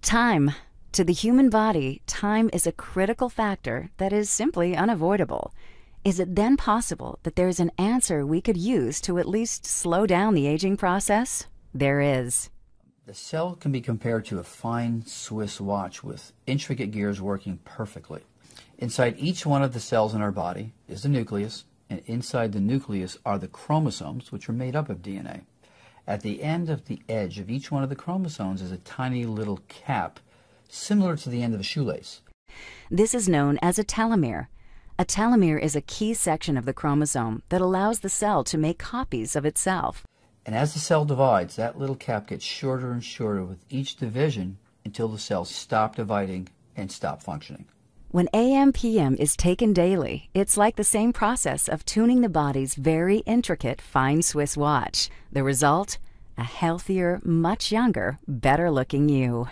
Time. To the human body, time is a critical factor that is simply unavoidable. Is it then possible that there's an answer we could use to at least slow down the aging process? There is. The cell can be compared to a fine Swiss watch with intricate gears working perfectly. Inside each one of the cells in our body is the nucleus, and inside the nucleus are the chromosomes, which are made up of DNA. At the end of the edge of each one of the chromosomes is a tiny little cap, similar to the end of a shoelace. This is known as a telomere. A telomere is a key section of the chromosome that allows the cell to make copies of itself. And as the cell divides, that little cap gets shorter and shorter with each division until the cells stop dividing and stop functioning. When AM/PM is taken daily, it's like the same process of tuning the body's very intricate fine Swiss watch. The result? A healthier, much younger, better-looking you.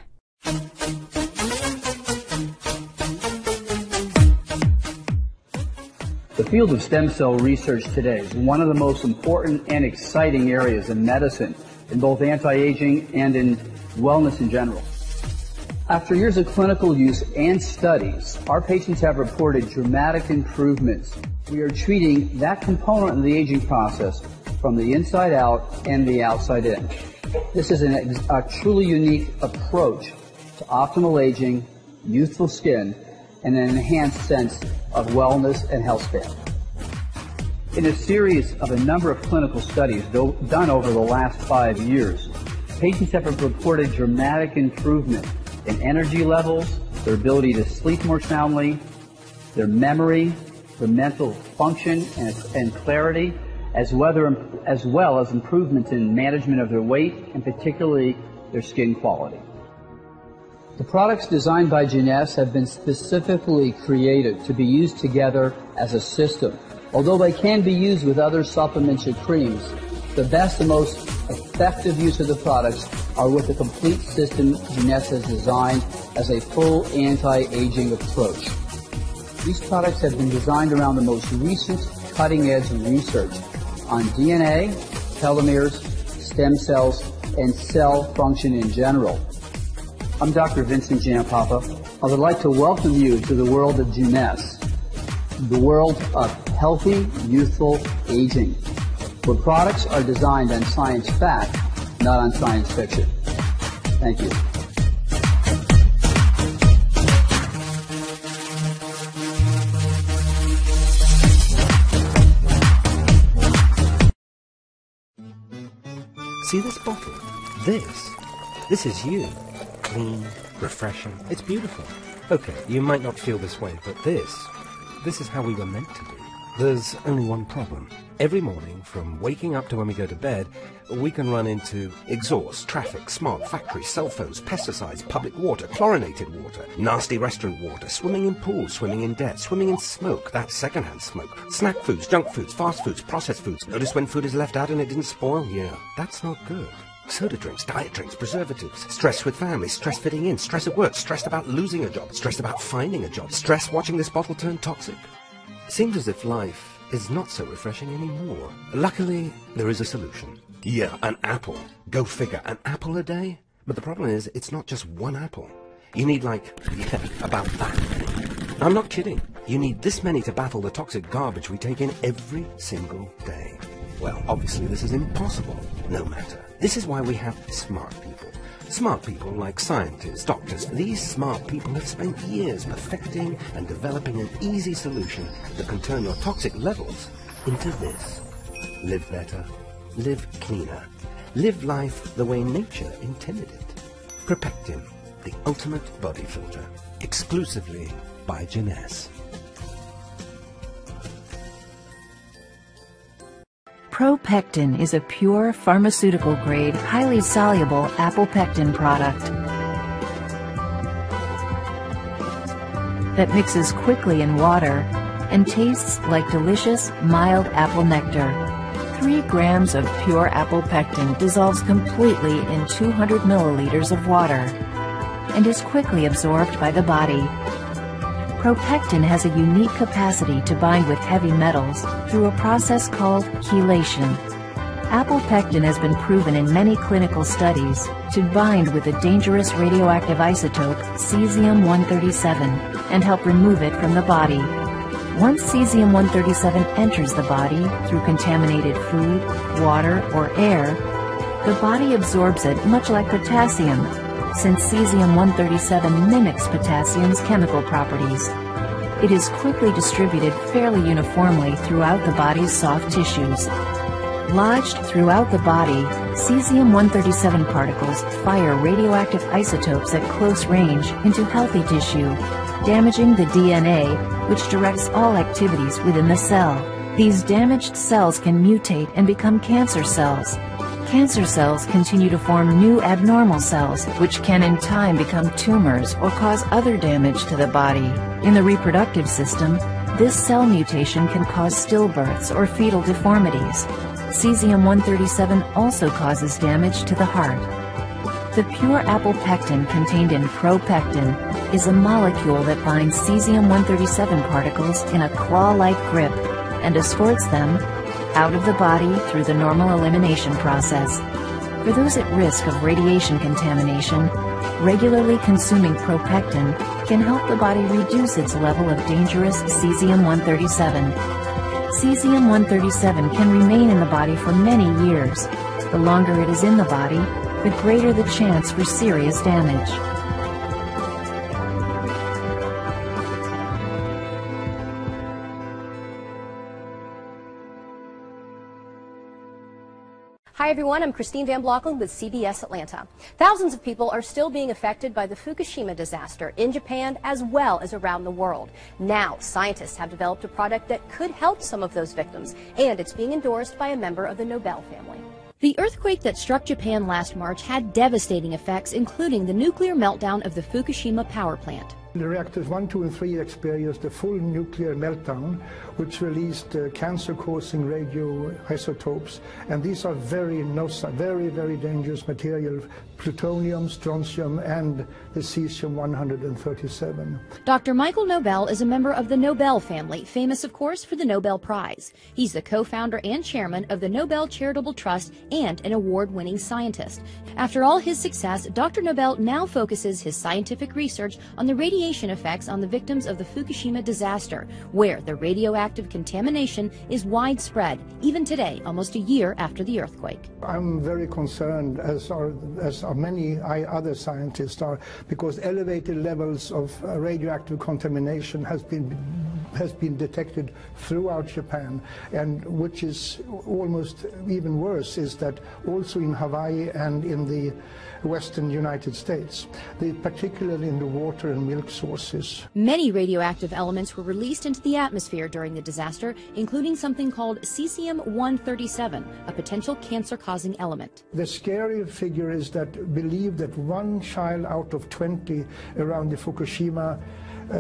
The field of stem cell research today is one of the most important and exciting areas in medicine, in both anti-aging and in wellness in general. After years of clinical use and studies, our patients have reported dramatic improvements. We are treating that component of the aging process from the inside out and the outside in. This is a truly unique approach to optimal aging, youthful skin, and an enhanced sense of wellness and health span. In a series of a number of clinical studies done over the last 5 years, patients have reported dramatic improvement in energy levels, their ability to sleep more soundly, their memory, their mental function and clarity, as well as improvements in management of their weight and particularly their skin quality. The products designed by Jeunesse have been specifically created to be used together as a system. Although they can be used with other supplements or creams, the best and most effective use of the products are with the complete system Jeunesse has designed as a full anti-aging approach. These products have been designed around the most recent cutting-edge research on DNA, telomeres, stem cells, and cell function in general. I'm Dr. Vincent Giampapa. I would like to welcome you to the world of Jeunesse, the world of healthy, youthful aging, where products are designed on science fact, not on science fiction. Thank you. See this bottle? This is you. Clean, refreshing. It's beautiful. Okay, you might not feel this way, but this is how we were meant to be. There's only one problem. Every morning, from waking up to when we go to bed, we can run into exhaust, traffic, smog, factories, cell phones, pesticides, public water, chlorinated water, nasty restaurant water, swimming in pools, swimming in debt, swimming in smoke, that's secondhand smoke, snack foods, junk foods, fast foods, processed foods. Notice when food is left out and it didn't spoil? Yeah, that's not good. Soda drinks, diet drinks, preservatives, stress with family, stress fitting in, stress at work, stressed about losing a job, stressed about finding a job, stress watching this bottle turn toxic. Seems as if life is not so refreshing anymore. Luckily, there is a solution. Yeah, an apple. Go figure, an apple a day? But the problem is, it's not just one apple. You need about that many. I'm not kidding. You need this many to battle the toxic garbage we take in every single day. Well, obviously this is impossible. No matter. This is why we have smart people. Smart people like scientists, doctors. These smart people have spent years perfecting and developing an easy solution that can turn your toxic levels into this. Live better, live cleaner, live life the way nature intended it. Propectin, the ultimate body filter, exclusively by Jeunesse. Propectin is a pure pharmaceutical-grade, highly soluble apple pectin product that mixes quickly in water and tastes like delicious, mild apple nectar. 3 grams of pure apple pectin dissolves completely in 200 milliliters of water and is quickly absorbed by the body. Propectin has a unique capacity to bind with heavy metals through a process called chelation. Apple pectin has been proven in many clinical studies to bind with the dangerous radioactive isotope cesium-137 and help remove it from the body. Once cesium-137 enters the body through contaminated food, water, or air, the body absorbs it much like potassium, since cesium-137 mimics potassium's chemical properties. It is quickly distributed fairly uniformly throughout the body's soft tissues. Lodged throughout the body, cesium-137 particles fire radioactive isotopes at close range into healthy tissue, damaging the DNA, which directs all activities within the cell. These damaged cells can mutate and become cancer cells. Cancer cells continue to form new abnormal cells, which can in time become tumors or cause other damage to the body. In the reproductive system, this cell mutation can cause stillbirths or fetal deformities. Cesium-137 also causes damage to the heart. The pure apple pectin contained in ProPectin is a molecule that binds cesium-137 particles in a claw-like grip and escorts them out of the body through the normal elimination process. For those at risk of radiation contamination, regularly consuming ProPectin can help the body reduce its level of dangerous cesium-137. Cesium-137 can remain in the body for many years. The longer it is in the body, the greater the chance for serious damage. Hi everyone, I'm Christine Van Blockland with CBS Atlanta. Thousands of people are still being affected by the Fukushima disaster in Japan as well as around the world. Now, scientists have developed a product that could help some of those victims, and it's being endorsed by a member of the Nobel family. The earthquake that struck Japan last March had devastating effects, including the nuclear meltdown of the Fukushima power plant. The reactors 1, 2, and 3 experienced a full nuclear meltdown, which released cancer-causing radioisotopes, and these are very, very dangerous material: plutonium, strontium, and the cesium-137. Dr. Michael Nobel is a member of the Nobel family, famous, of course, for the Nobel Prize. He's the co-founder and chairman of the Nobel Charitable Trust and an award-winning scientist. After all his success, Dr. Nobel now focuses his scientific research on the radiation effects on the victims of the Fukushima disaster, where the radioactive contamination is widespread, even today, almost a year after the earthquake. I'm very concerned, as are many other scientists are, because elevated levels of radioactive contamination has been detected throughout Japan, and which is almost even worse is that also in Hawaii and in the western United States, particularly in the water and milk sources. Many radioactive elements were released into the atmosphere during the disaster, including something called cesium-137, a potential cancer-causing element. The scary figure is that believe that 1 child out of 20 around the Fukushima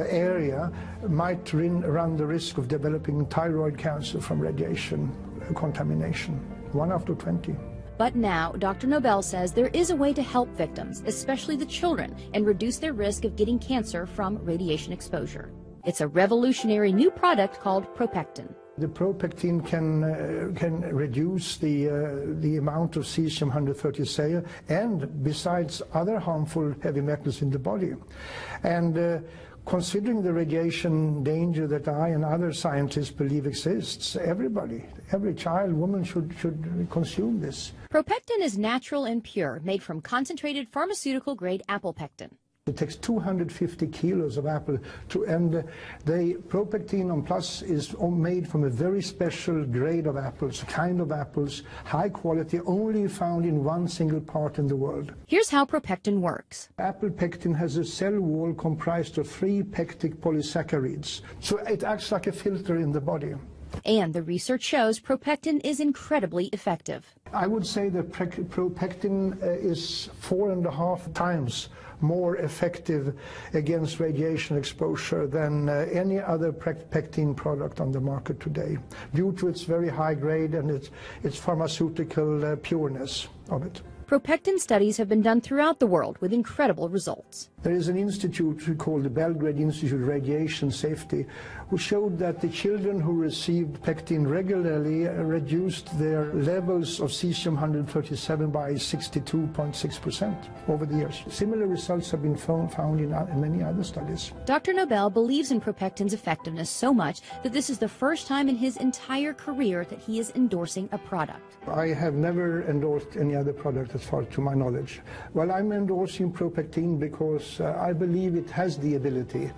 area might run the risk of developing thyroid cancer from radiation contamination. 1 out of 20. But now, Dr. Nobel says there is a way to help victims, especially the children, and reduce their risk of getting cancer from radiation exposure. It's a revolutionary new product called ProPectin. The ProPectin can reduce the amount of cesium-137 and besides other harmful heavy metals in the body. And considering the radiation danger that I and other scientists believe exists, every child, woman should consume this. ProPectin is natural and pure, made from concentrated pharmaceutical-grade apple pectin. It takes 250 kilos of apple and the ProPectin on Plus is made from a very special grade of apples, kind of apples, high quality, only found in one single part in the world. Here's how ProPectin works. Apple pectin has a cell wall comprised of 3 pectic polysaccharides, so it acts like a filter in the body. And the research shows ProPectin is incredibly effective. I would say that ProPectin is 4.5 times more effective against radiation exposure than any other pectin product on the market today, due to its very high grade and its pharmaceutical pureness of it. Propectin studies have been done throughout the world with incredible results. There is an institute called the Belgrade Institute of Radiation Safety, who showed that the children who received pectin regularly reduced their levels of cesium-137 by 62.6% over the years. Similar results have been found in many other studies. Dr. Nobel believes in Propectin's effectiveness so much that this is the first time in his entire career that he is endorsing a product. I have never endorsed any other product as far to my knowledge. Well, I'm endorsing Propectin because I believe it has the ability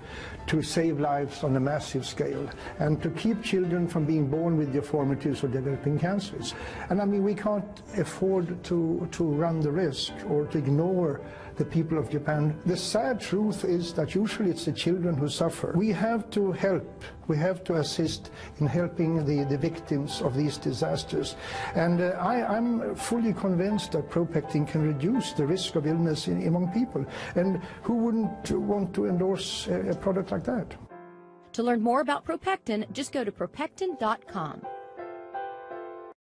to save lives on a massive scale and to keep children from being born with deformities or developing cancers. And I mean, we can't afford to run the risk or to ignore the people of Japan. The sad truth is that usually it's the children who suffer. We have to help. We have to assist in helping the victims of these disasters. And I'm fully convinced that Propectin can reduce the risk of illness among people. And who wouldn't want to endorse a product like that? To learn more about Propectin, just go to propectin.com.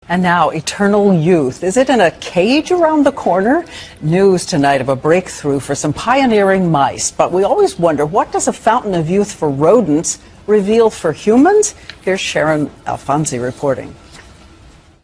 And now, eternal youth. Is it in a cage around the corner? News tonight of a breakthrough for some pioneering mice. But we always wonder, what does a fountain of youth for rodents reveal for humans? Here's Sharon Alfonsi reporting.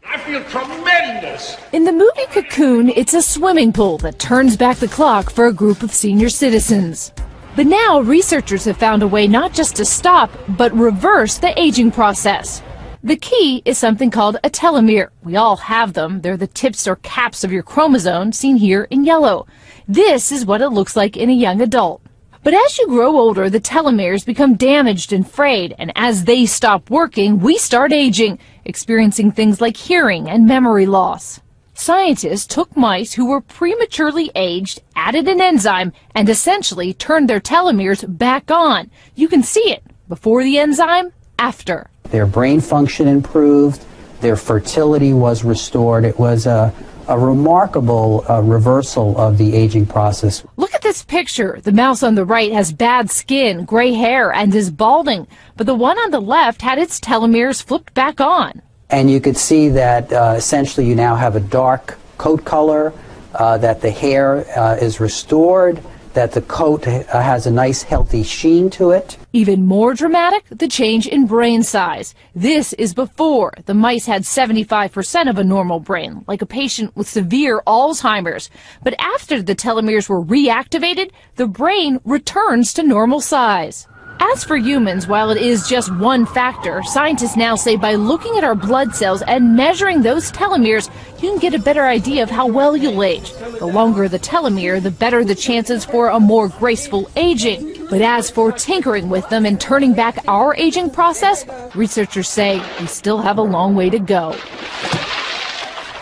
I feel tremendous. In the movie Cocoon, it's a swimming pool that turns back the clock for a group of senior citizens. But now, researchers have found a way not just to stop, but reverse the aging process. The key is something called a telomere. We all have them. They're the tips or caps of your chromosome, seen here in yellow. This is what it looks like in a young adult. But as you grow older, the telomeres become damaged and frayed, and as they stop working, we start aging, experiencing things like hearing and memory loss. Scientists took mice who were prematurely aged, added an enzyme, and essentially turned their telomeres back on. You can see it before the enzyme, after. Their brain function improved, their fertility was restored. It was a remarkable reversal of the aging process. Look at this picture. The mouse on the right has bad skin, gray hair, and is balding, but the one on the left had its telomeres flipped back on. And you could see that essentially you now have a dark coat color, that the hair is restored, that the coat has a nice healthy sheen to it. Even more dramatic, the change in brain size. This is before. The mice had 75% of a normal brain, like a patient with severe Alzheimer's. But after the telomeres were reactivated, the brain returns to normal size. As for humans, while it is just one factor, scientists now say by looking at our blood cells and measuring those telomeres, you can get a better idea of how well you'll age. The longer the telomere, the better the chances for a more graceful aging. But as for tinkering with them and turning back our aging process, researchers say we still have a long way to go.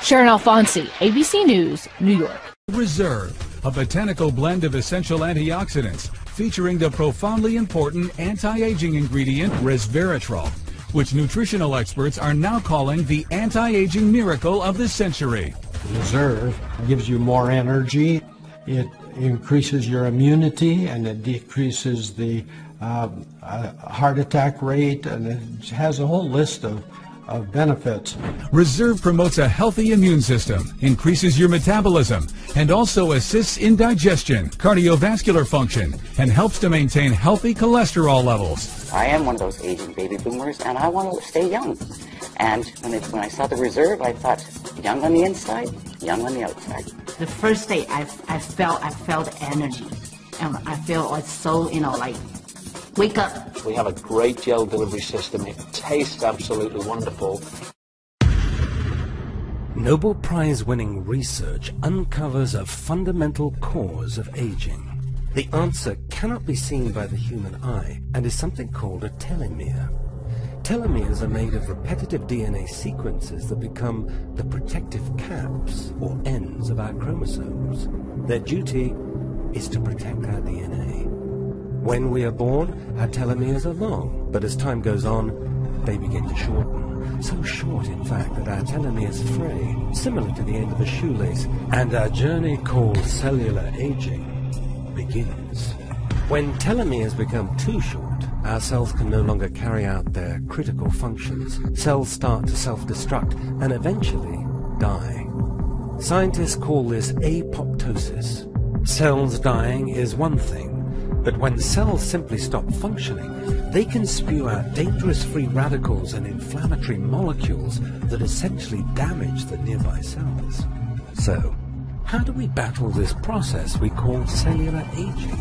Sharon Alfonsi, ABC News, New York. Reserve, a botanical blend of essential antioxidants featuring the profoundly important anti-aging ingredient resveratrol, which nutritional experts are now calling the anti-aging miracle of the century. Reserve gives you more energy, it increases your immunity, and it decreases the heart attack rate, and it has a whole list of benefits. Reserve promotes a healthy immune system, increases your metabolism, and also assists in digestion, cardiovascular function, and helps to maintain healthy cholesterol levels. I am one of those aging baby boomers, and I want to stay young. And when I saw the Reserve, I thought, young on the inside, young on the outside. The first day I felt energy, and I feel like so, like, wake up. We have a great gel delivery system. It tastes absolutely wonderful. Nobel Prize-winning research uncovers a fundamental cause of aging. The answer cannot be seen by the human eye and is something called a telomere. Telomeres are made of repetitive DNA sequences that become the protective caps or ends of our chromosomes. Their duty is to protect our DNA. When we are born, our telomeres are long, but as time goes on, they begin to shorten. So short, in fact, that our telomeres fray, similar to the end of a shoelace, and our journey called cellular aging begins. When telomeres become too short, our cells can no longer carry out their critical functions. Cells start to self-destruct and eventually die. Scientists call this apoptosis. Cells dying is one thing, but when cells simply stop functioning, they can spew out dangerous free radicals and inflammatory molecules that essentially damage the nearby cells. So, how do we battle this process we call cellular aging?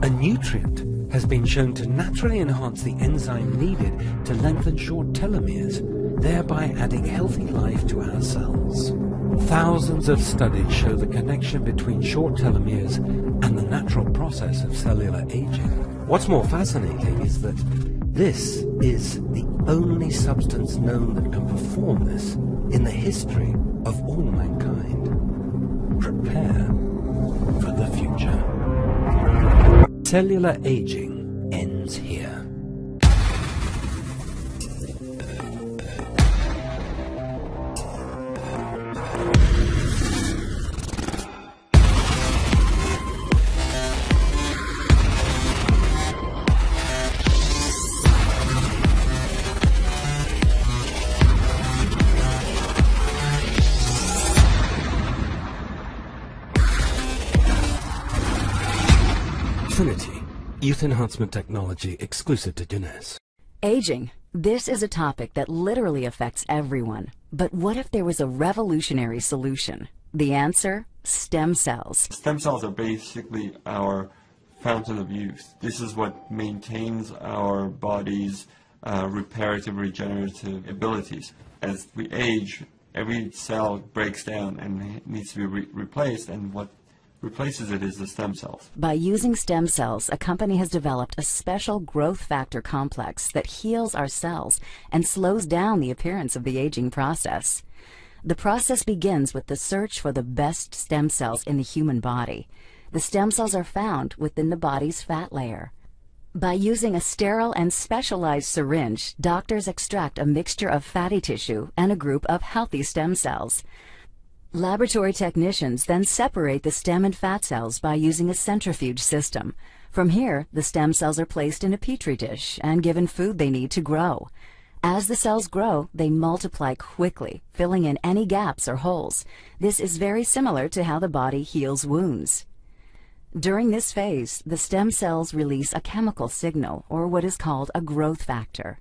A nutrient has been shown to naturally enhance the enzyme needed to lengthen short telomeres, thereby adding healthy life to our cells. Thousands of studies show the connection between short telomeres and the natural process of cellular aging. What's more fascinating is that this is the only substance known that can perform this in the history of all mankind. Prepare for the future. Cellular aging ends here. Trinity, youth enhancement technology exclusive to Jeunesse. Aging. This is a topic that literally affects everyone. But what if there was a revolutionary solution? The answer? Stem cells. Stem cells are basically our fountain of youth. This is what maintains our body's reparative, regenerative abilities. As we age, every cell breaks down and needs to be replaced, and what replaces it is the stem cells. By using stem cells, a company has developed a special growth factor complex that heals our cells and slows down the appearance of the aging process. The process begins with the search for the best stem cells in the human body. The stem cells are found within the body's fat layer. By using a sterile and specialized syringe, doctors extract a mixture of fatty tissue and a group of healthy stem cells. Laboratory technicians then separate the stem and fat cells by using a centrifuge system. From here, the stem cells are placed in a petri dish and given food they need to grow. As the cells grow, they multiply quickly, filling in any gaps or holes. This is very similar to how the body heals wounds. During this phase, the stem cells release a chemical signal, or what is called a growth factor.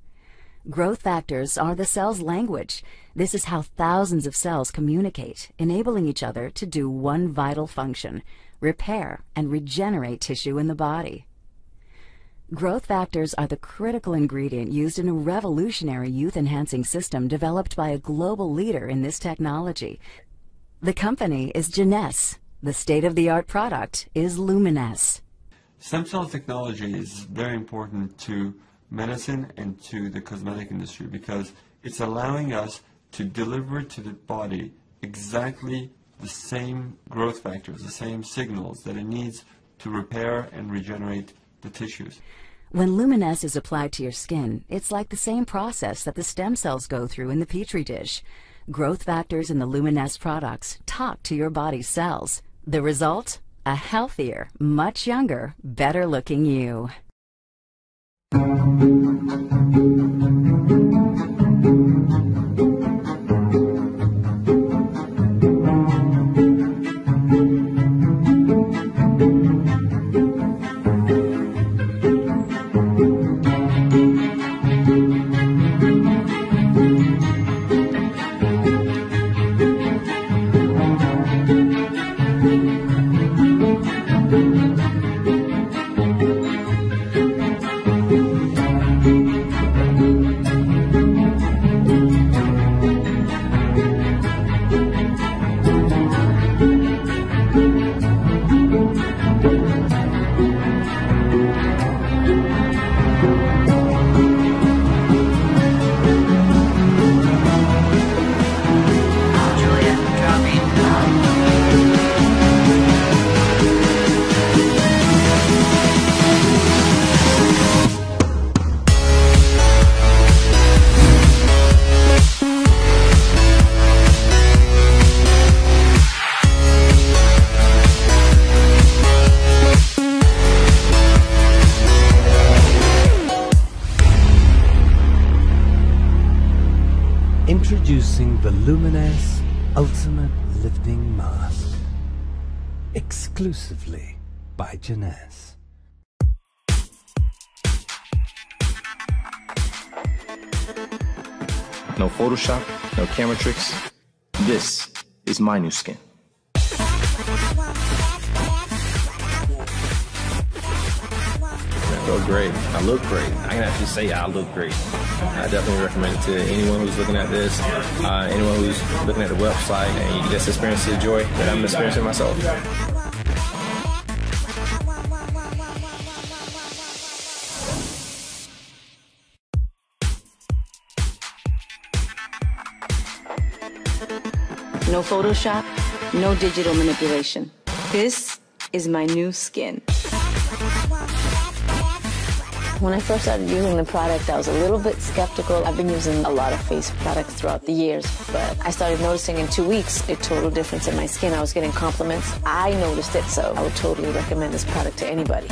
Growth factors are the cell's language. This is how thousands of cells communicate, enabling each other to do one vital function: repair and regenerate tissue in the body. Growth factors are the critical ingredient used in a revolutionary youth-enhancing system developed by a global leader in this technology. The company is Jeunesse. The state-of-the-art product is Luminesce. Stem cell technology is very important to medicine and to the cosmetic industry because it's allowing us to deliver to the body exactly the same growth factors, the same signals that it needs to repair and regenerate the tissues. When Luminesce is applied to your skin, it's like the same process that the stem cells go through in the petri dish. Growth factors in the Luminesce products talk to your body's cells. The result? A healthier, much younger, better-looking you. Introducing the Luminesce Ultimate Lifting Mask. Exclusively by Jeunesse. No Photoshop, no camera tricks. This is my new skin. I feel great. I look great. I can actually say I look great. I definitely recommend it to anyone who's looking at this, anyone who's looking at the website, and you just experience the joy that I'm experiencing myself. No Photoshop, no digital manipulation. This is my new skin. When I first started using the product, I was a little bit skeptical. I've been using a lot of face products throughout the years, but I started noticing in 2 weeks a total difference in my skin. I was getting compliments. I noticed it, so I would totally recommend this product to anybody.